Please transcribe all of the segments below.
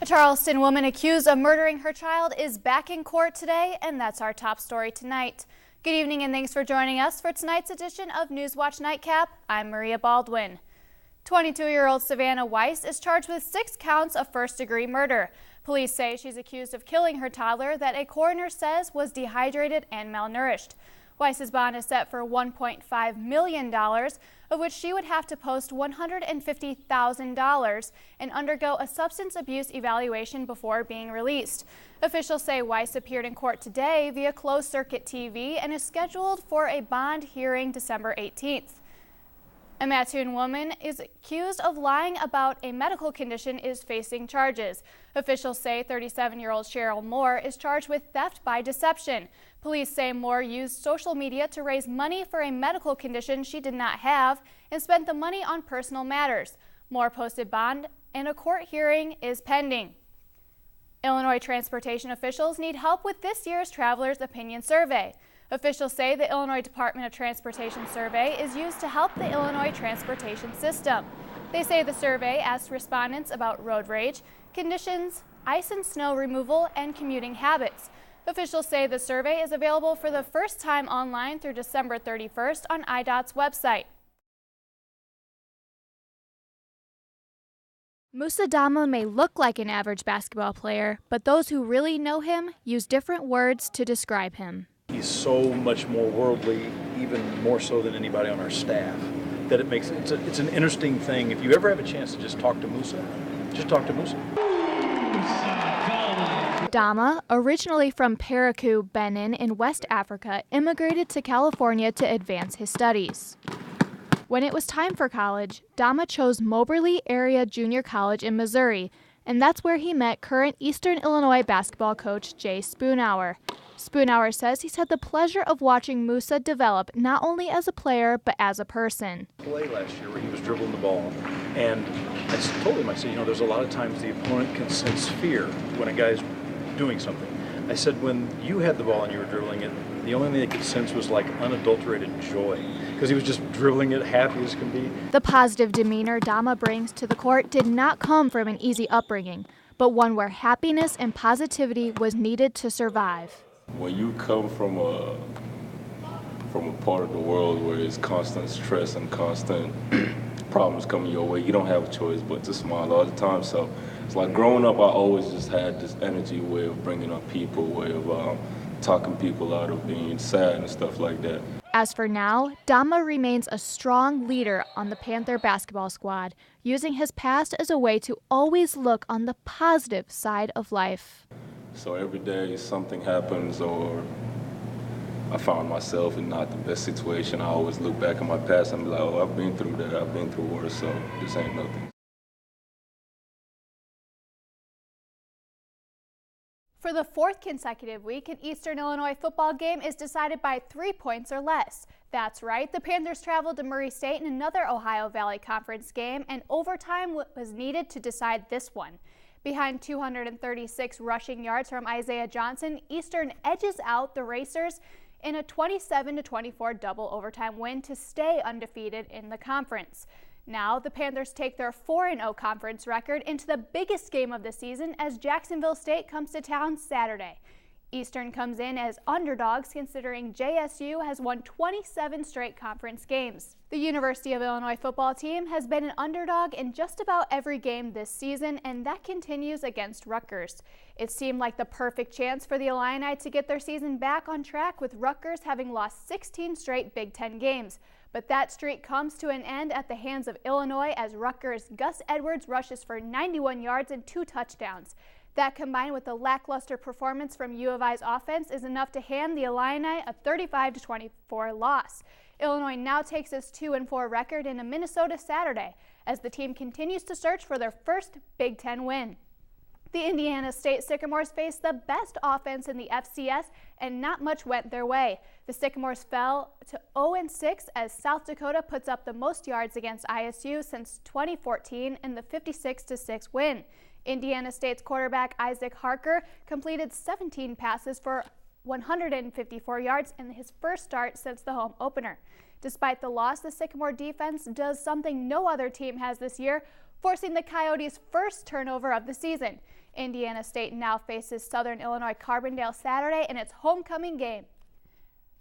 Charleston woman accused of murdering her child is back in court today, and that's our top story tonight. Good evening and thanks for joining us for tonight's edition of Newswatch Nightcap. I'm Maria Baldwin. 22-year-old Savannah Weiss is charged with 6 counts of first-degree murder. Police say she's accused of killing her toddler that a coroner says was dehydrated and malnourished. Weiss's bond is set for $1.5 million, of which she would have to post $150,000 and undergo a substance abuse evaluation before being released. Officials say Weiss appeared in court today via closed-circuit TV and is scheduled for a bond hearing December 18th. A Mattoon woman is accused of lying about a medical condition is facing charges. Officials say 37-year-old Cheryl Moore is charged with theft by deception. Police say Moore used social media to raise money for a medical condition she did not have and spent the money on personal matters. Moore posted bond and a court hearing is pending. Illinois transportation officials need help with this year's Traveler's Opinion Survey. Officials say the Illinois Department of Transportation survey is used to help the Illinois transportation system. They say the survey asks respondents about road rage, conditions, ice and snow removal, and commuting habits. Officials say the survey is available for the first time online through December 31st on IDOT's website. Moussa Dama may look like an average basketball player, but those who really know him use different words to describe him. He's so much more worldly, even more so than anybody on our staff, that it's an interesting thing. If you ever have a chance to just talk to Moussa, just talk to Moussa. Dama, originally from Parakou, Benin in West Africa, immigrated to California to advance his studies. When it was time for college, Dama chose Moberly Area Junior College in Missouri, and that's where he met current Eastern Illinois basketball coach Jay Spoonhour. Spoonhour says he's had the pleasure of watching Moussa develop not only as a player, but as a person. Play last year where he was dribbling the ball, and I told him, I said, there's a lot of times the opponent can sense fear when a guy's doing something. I said, when you had the ball and you were dribbling it, the only thing they could sense was like unadulterated joy, because he was just dribbling it happy as can be. The positive demeanor Dama brings to the court did not come from an easy upbringing, but one where happiness and positivity was needed to survive. When you come from a part of the world where it's constant stress and constant problems coming your way, you don't have a choice but to smile all the time. So it's like growing up, I always just had this energy way of bringing up people, way of talking people out of being sad and stuff like that. As for now, Dama remains a strong leader on the Panther basketball squad, using his past as a way to always look on the positive side of life. So every day something happens or I found myself in not the best situation, I always look back at my past and be like, oh, I've been through that, I've been through worse, so this ain't nothing. For the 4th consecutive week, an Eastern Illinois football game is decided by 3 points or less. That's right, the Panthers traveled to Murray State in another Ohio Valley Conference game, and overtime was needed to decide this one. Behind 236 rushing yards from Isaiah Johnson, Eastern edges out the Racers in a 27-24 double overtime win to stay undefeated in the conference. Now, the Panthers take their 4-0 conference record into the biggest game of the season as Jacksonville State comes to town Saturday. Eastern comes in as underdogs considering JSU has won 27 straight conference games. The University of Illinois football team has been an underdog in just about every game this season, and that continues against Rutgers. It seemed like the perfect chance for the Illini to get their season back on track, with Rutgers having lost 16 straight Big Ten games. But that streak comes to an end at the hands of Illinois as Rutgers' Gus Edwards rushes for 91 yards and 2 touchdowns. That, combined with the lackluster performance from U of I's offense, is enough to hand the Illini a 35-24 loss. Illinois now takes its 2-4 record into Minnesota Saturday as the team continues to search for their first Big Ten win. The Indiana State Sycamores faced the best offense in the FCS, and not much went their way. The Sycamores fell to 0-6 as South Dakota puts up the most yards against ISU since 2014 in the 56-6 win. Indiana State's quarterback Isaac Harker completed 17 passes for 154 yards in his first start since the home opener. Despite the loss, the Sycamore defense does something no other team has this year, forcing the Coyotes' first turnover of the season. Indiana State now faces Southern Illinois Carbondale Saturday in its homecoming game.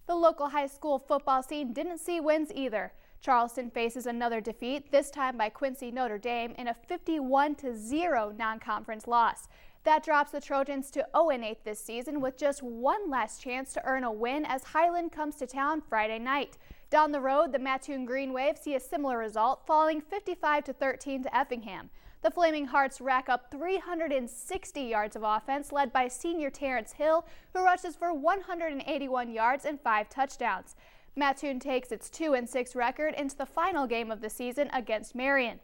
The local high school football scene didn't see wins either. Charleston faces another defeat, this time by Quincy Notre Dame in a 51-0 non-conference loss. That drops the Trojans to 0-8 this season with just one last chance to earn a win as Highland comes to town Friday night. Down the road, the Mattoon Green Wave see a similar result, falling 55-13 to Effingham. The Flaming Hearts rack up 360 yards of offense, led by senior Terrence Hill, who rushes for 181 yards and 5 touchdowns. Mattoon takes its 2-6 record into the final game of the season against Marion.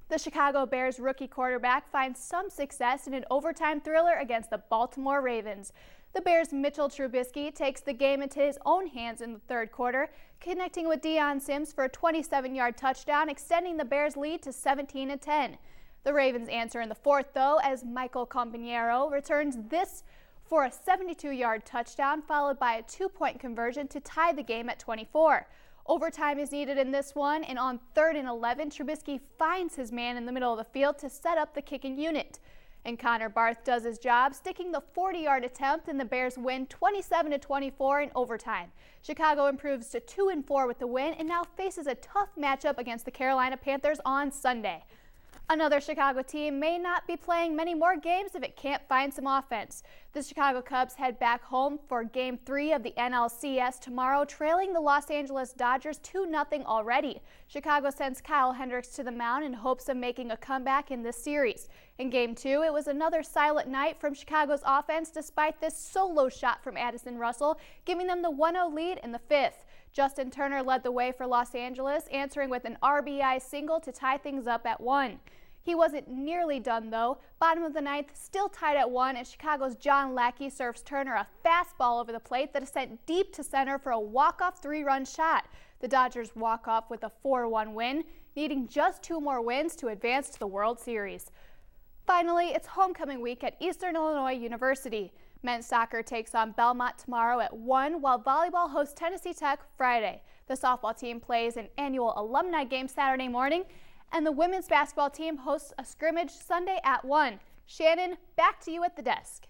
The Chicago Bears rookie quarterback finds some success in an overtime thriller against the Baltimore Ravens. The Bears' Mitchell Trubisky takes the game into his own hands in the third quarter, connecting with Deion Sims for a 27-yard touchdown, extending the Bears' lead to 17-10. The Ravens answer in the fourth, though, as Michael Compañero returns this for a 72-yard touchdown, followed by a 2-point conversion to tie the game at 24. Overtime is needed in this one, and on 3rd and 11, Trubisky finds his man in the middle of the field to set up the kicking unit. And Connor Barth does his job, sticking the 40-yard attempt, and the Bears win 27-24 in overtime. Chicago improves to 2-4 with the win and now faces a tough matchup against the Carolina Panthers on Sunday. Another Chicago team may not be playing many more games if it can't find some offense. The Chicago Cubs head back home for Game 3 of the NLCS tomorrow, trailing the Los Angeles Dodgers 2-0 already. Chicago sends Kyle Hendricks to the mound in hopes of making a comeback in this series. In Game 2, it was another silent night from Chicago's offense despite this solo shot from Addison Russell, giving them the 1-0 lead in the 5th. Justin Turner led the way for Los Angeles, answering with an RBI single to tie things up at 1. He wasn't nearly done, though. Bottom of the 9th, still tied at 1, and Chicago's John Lackey serves Turner a fastball over the plate that is sent deep to center for a walk-off 3-run shot. The Dodgers walk off with a 4-1 win, needing just 2 more wins to advance to the World Series. Finally, it's homecoming week at Eastern Illinois University. Men's soccer takes on Belmont tomorrow at 1, while volleyball hosts Tennessee Tech Friday. The softball team plays an annual alumni game Saturday morning, and the women's basketball team hosts a scrimmage Sunday at 1. Shannon, back to you at the desk.